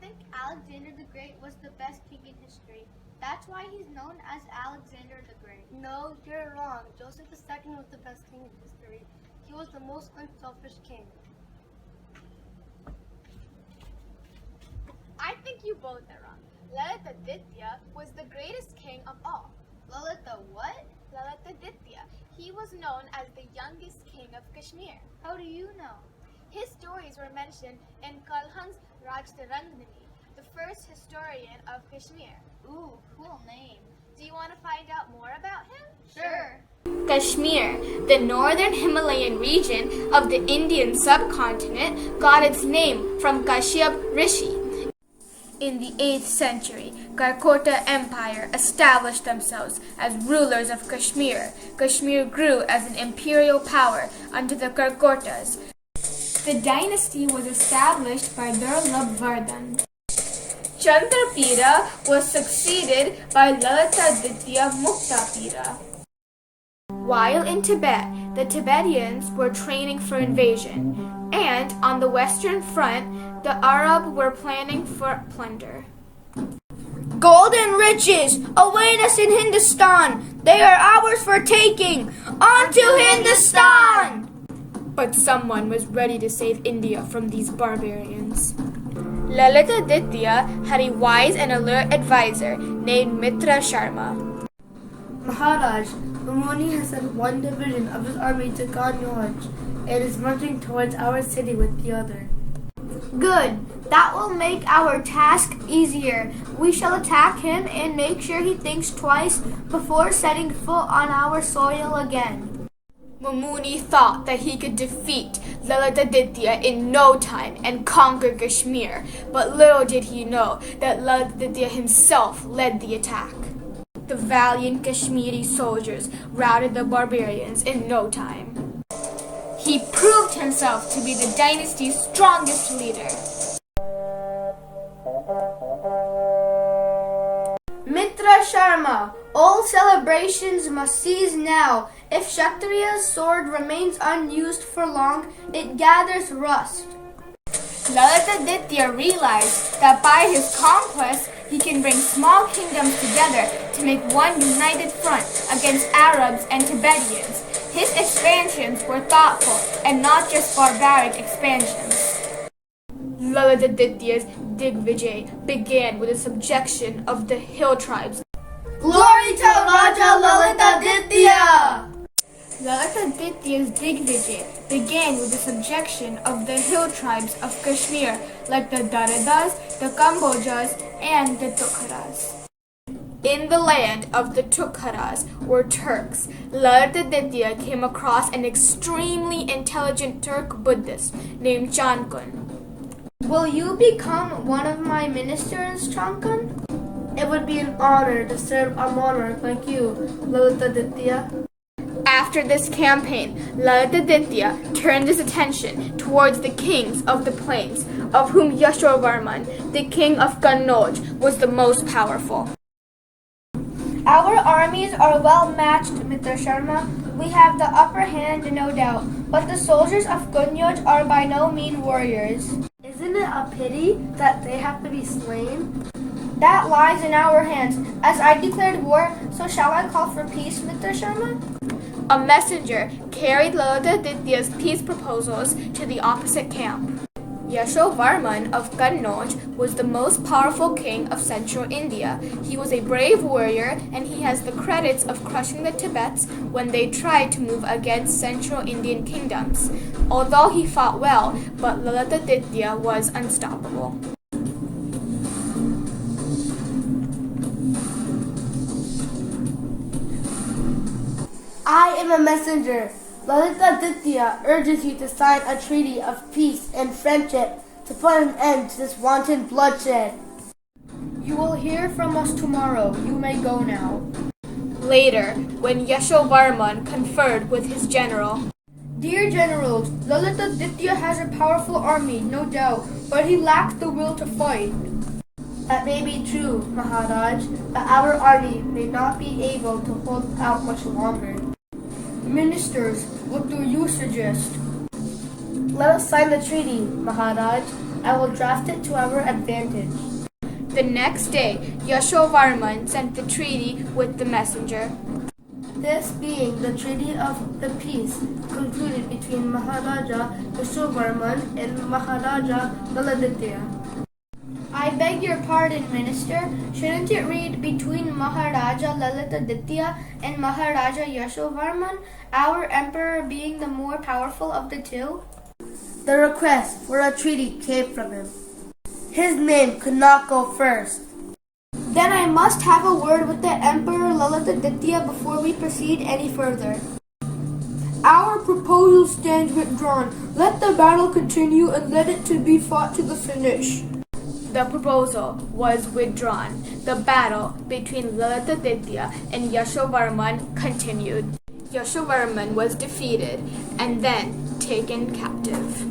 think Alexander the Great was the best king in history. That's why he's known as Alexander the Great. No, you're wrong. Joseph II was the best king in history. He was the most unselfish king. I think you both are wrong. Lalitaditya was the greatest king of all. Lalita what? Lalitaditya. He was known as the youngest king of Kashmir. How do you know? His stories were mentioned in Kalhan's Rajtarangani, the first historian of Kashmir. Ooh, cool name. Do you want to find out more about him? Sure. Kashmir, the northern Himalayan region of the Indian subcontinent, got its name from Kashyap Rishi. In the 8th century, Karkota Empire established themselves as rulers of Kashmir. Kashmir grew as an imperial power under the Karkotas. The dynasty was established by Durlabhardhan. Chandrapira was succeeded by Lalitaditya Muktapira. While in Tibet, the Tibetans were training for invasion, and on the Western Front, the Arab were planning for plunder. Gold and riches await us in Hindustan. They are ours for taking. On to Hindustan! But someone was ready to save India from these barbarians. Lalitaditya had a wise and alert advisor named Mitra Sharma. Maharaj, Mumuni has sent one division of his army to Ganjot and is marching towards our city with the other. Good. That will make our task easier. We shall attack him and make sure he thinks twice before setting foot on our soil again. Mumuni thought that he could defeat Lalitaditya in no time and conquer Kashmir, but little did he know that Lalitaditya himself led the attack. The valiant Kashmiri soldiers routed the barbarians in no time. He proved himself to be the dynasty's strongest leader. Mitra Sharma, all celebrations must cease now. If Kshatriya's sword remains unused for long, it gathers rust. Lalitaditya realized that by his conquest, he can bring small kingdoms together to make one united front against Arabs and Tibetans. His expansions were thoughtful and not just barbaric expansions. Lalitaditya's Digvijay began with the subjection of the hill tribes. Glory to Raja Lalitaditya! Lalitaditya's Digvijay began with the subjection of the hill tribes of Kashmir like the Daradas, the Kambojas, and the Tukharas. In the land of the Tukharas were Turks. Lalitaditya came across an extremely intelligent Turk Buddhist named Chankun. Will you become one of my ministers, Chankun? It would be an honor to serve a monarch like you, Lalitaditya. After this campaign, Lalitaditya turned his attention towards the kings of the plains, of whom Yashovarman, the king of Kannauj, was the most powerful. Our armies are well matched, Mitra Sharma. We have the upper hand, no doubt, but the soldiers of Kannauj are by no mean warriors. Isn't it a pity that they have to be slain? That lies in our hands. As I declared war, so shall I call for peace, Mitra Sharma? A messenger carried Lalitaditya's peace proposals to the opposite camp. Yashovarman of Kannauj was the most powerful king of central India. He was a brave warrior, and he has the credits of crushing the Tibets when they tried to move against central Indian kingdoms. Although he fought well, but Lalitaditya was unstoppable. I am a messenger. Lalitaditya urges you to sign a treaty of peace and friendship to put an end to this wanton bloodshed. You will hear from us tomorrow. You may go now. Later, when Yashovarman conferred with his general, Dear generals, Lalitaditya has a powerful army, no doubt, but he lacks the will to fight. That may be true, Maharaj, but our army may not be able to hold out much longer. Ministers, what do you suggest? Let us sign the treaty, Maharaj. I will draft it to our advantage. The next day, Yashovarman sent the treaty with the messenger. This being the treaty of the peace concluded between Maharaja Yashovarman and Maharaja Lalitaditya. I beg your pardon, Minister. Shouldn't it read between Maharaja Lalitaditya and Maharaja Yashovarman, our emperor being the more powerful of the two? The request for a treaty came from him. His name could not go first. Then I must have a word with the Emperor Lalitaditya before we proceed any further. Our proposal stands withdrawn. Let the battle continue and let it to be fought to the finish. The proposal was withdrawn. The battle between Lalitaditya and Yashovarman continued. Yashovarman was defeated and then taken captive.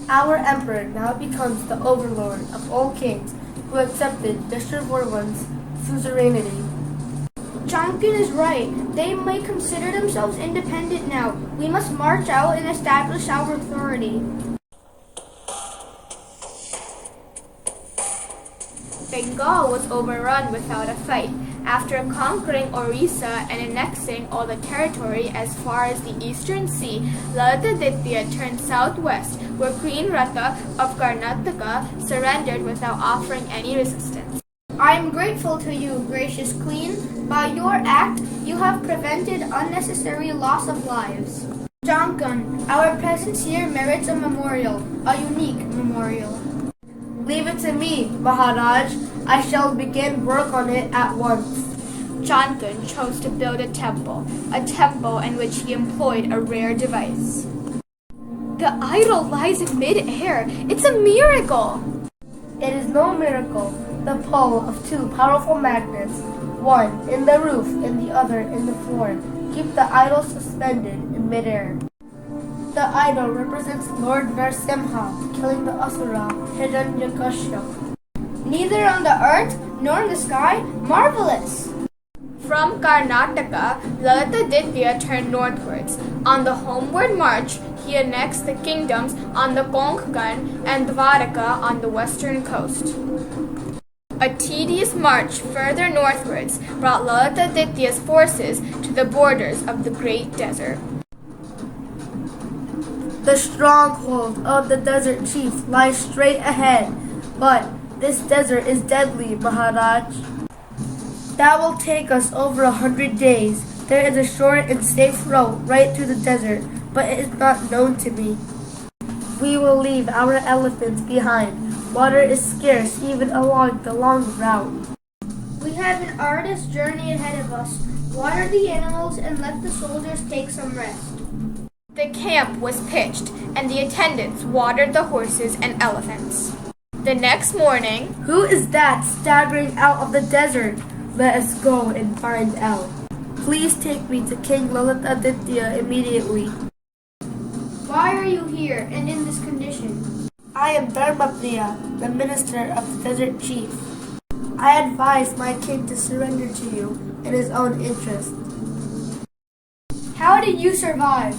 Our emperor now becomes the overlord of all kings who accepted Yashovarman's suzerainty. Jonkin is right. They may consider themselves independent now. We must march out and establish our authority. Bengal was overrun without a fight. After conquering Orissa and annexing all the territory as far as the eastern sea, Lalitaditya turned southwest, where Queen Ratha of Karnataka surrendered without offering any resistance. I am grateful to you, gracious Queen. By your act, you have prevented unnecessary loss of lives. Jonkin, our presence here merits a memorial, a unique memorial. Leave it to me, Maharaj. I shall begin work on it at once. Jonkin chose to build a temple in which he employed a rare device. The idol lies in mid-air. It's a miracle! It is no miracle. The pull of two powerful magnets, one in the roof and the other in the floor, keep the idol suspended in midair. The idol represents Lord Narsimha killing the Asura Hiranyakashipu. Neither on the earth nor in the sky. Marvelous! From Karnataka, Lalitaditya turned northwards. On the homeward march, he annexed the kingdoms on the Konkan and Dwaraka on the western coast. A tedious march further northwards brought Lalitaditya's forces to the borders of the Great Desert. The stronghold of the desert chief lies straight ahead, but this desert is deadly, Maharaj. That will take us over 100 days. There is a short and safe route right through the desert, but it is not known to me. We will leave our elephants behind. Water is scarce even along the long route. We have an arduous journey ahead of us. Water the animals and let the soldiers take some rest. The camp was pitched, and the attendants watered the horses and elephants. The next morning, Who is that staggering out of the desert? Let us go and find out. Please take me to King Lalitaditya immediately. Why are you here and in this condition? I am Dharmapriya, the minister of the desert chief. I advise my king to surrender to you in his own interest. How did you survive?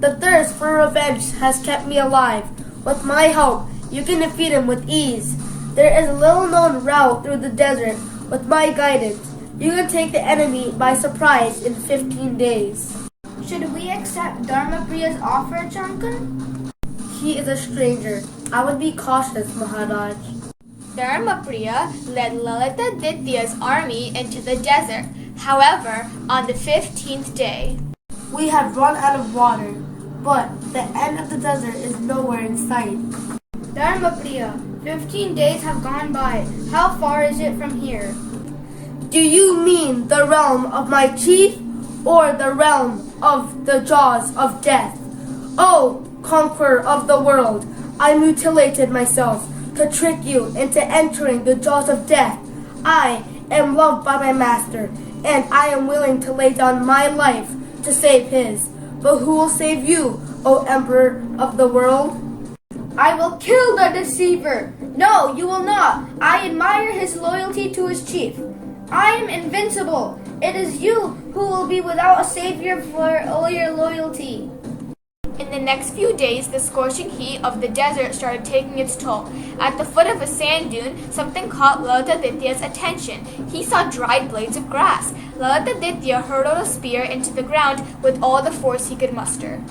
The thirst for revenge has kept me alive. With my help, you can defeat him with ease. There is a little-known route through the desert. With my guidance, you can take the enemy by surprise in 15 days. Should we accept Dharmapriya's offer, Jonkin? He is a stranger. I would be cautious, Maharaj. Dharmapriya led Lalitaditya's army into the desert. However, on the 15th day, We have run out of water, but the end of the desert is nowhere in sight. Dharmapriya, 15 days have gone by. How far is it from here? Do you mean the realm of my chief, or the realm of the jaws of death? O conqueror of the world, I mutilated myself to trick you into entering the jaws of death. I am loved by my master, and I am willing to lay down my life to save his. But who will save you, O emperor of the world? I will kill the deceiver. No, you will not. I admire his loyalty to his chief. I am invincible. It is you who will be without a savior for all your loyalty. In the next few days, the scorching heat of the desert started taking its toll. At the foot of a sand dune, something caught Lalitaditya's attention. He saw dried blades of grass. Lalitaditya hurled a spear into the ground with all the force he could muster.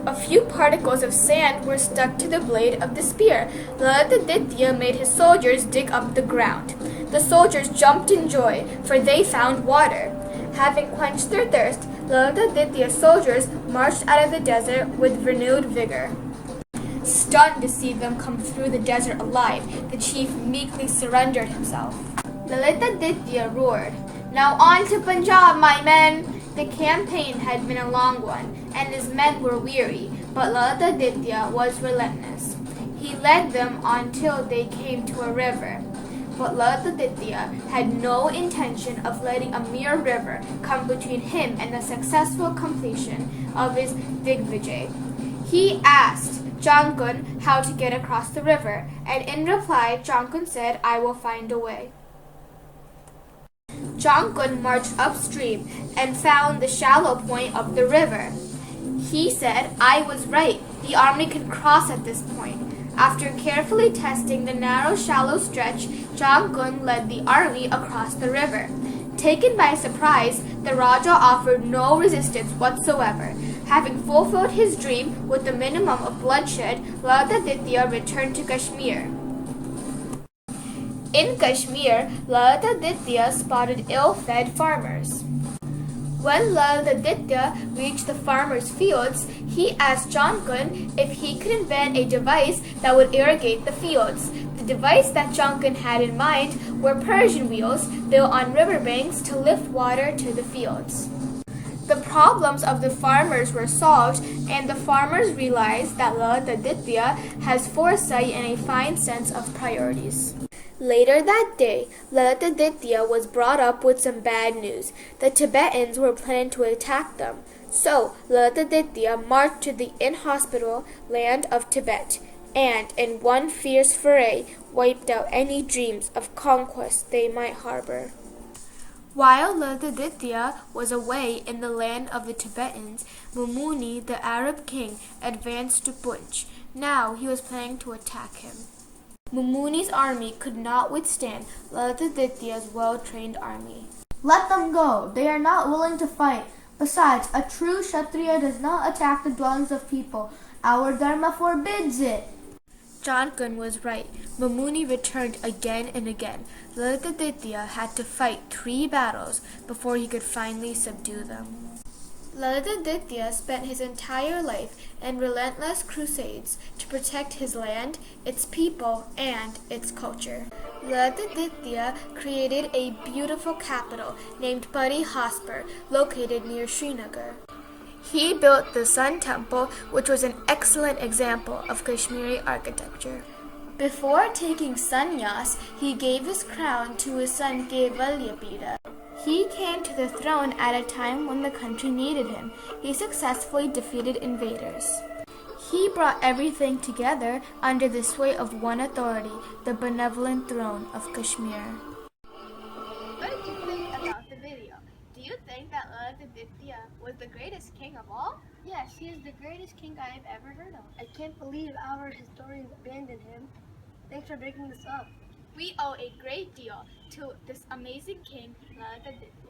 A few particles of sand were stuck to the blade of the spear. Lalitaditya made his soldiers dig up the ground. The soldiers jumped in joy, for they found water. Having quenched their thirst, Lalitaditya's soldiers marched out of the desert with renewed vigor. Stunned to see them come through the desert alive, the chief meekly surrendered himself. Lalitaditya roared, "Now on to Punjab, my men!" The campaign had been a long one, and his men were weary, but Lalitaditya was relentless. He led them until they came to a river. But Lalitaditya had no intention of letting a mere river come between him and the successful completion of his Digvijay. He asked Jankun how to get across the river, and in reply Jankun said, "I will find a way." Jankun marched upstream and found the shallow point of the river. He said, "I was right. The army can cross at this point." After carefully testing the narrow, shallow stretch, Jankun led the army across the river. Taken by surprise, the Raja offered no resistance whatsoever. Having fulfilled his dream with the minimum of bloodshed, Lalitaditya returned to Kashmir. In Kashmir, Lalitaditya spotted ill-fed farmers. When Lalitaditya reached the farmers' fields, he asked Jankun if he could invent a device that would irrigate the fields. The device that Jankun had in mind were Persian wheels built on riverbanks to lift water to the fields. The problems of the farmers were solved, and the farmers realized that Lalitaditya has foresight and a fine sense of priorities. Later that day, Lalitaditya was brought up with some bad news. The Tibetans were planning to attack them. So, Lalitaditya marched to the inhospitable land of Tibet, and in one fierce foray, wiped out any dreams of conquest they might harbor. While Lalitaditya was away in the land of the Tibetans, Mumuni, the Arab king, advanced to Punch. Now he was planning to attack him. Mumuni's army could not withstand Lalitaditya's well-trained army. Let them go. They are not willing to fight. Besides, a true Kshatriya does not attack the dwellings of people. Our dharma forbids it. Jankun was right. Mumuni returned again and again. Lalitaditya had to fight 3 battles before he could finally subdue them. Lalitaditya spent his entire life in relentless crusades to protect his land, its people, and its culture. Lalitaditya created a beautiful capital named Pari Haspur, located near Srinagar. He built the Sun Temple, which was an excellent example of Kashmiri architecture. Before taking sannyas, he gave his crown to his son Lalitaditya. He came to the throne at a time when the country needed him. He successfully defeated invaders. He brought everything together under the sway of one authority, the benevolent throne of Kashmir. What did you think about the video? Do you think that Lalitaditya was the greatest king of all? Yes, he is the greatest king I have ever heard of. I can't believe our historians abandoned him. Thanks for bringing this up. We owe a great deal to this amazing king, Lalitaditya.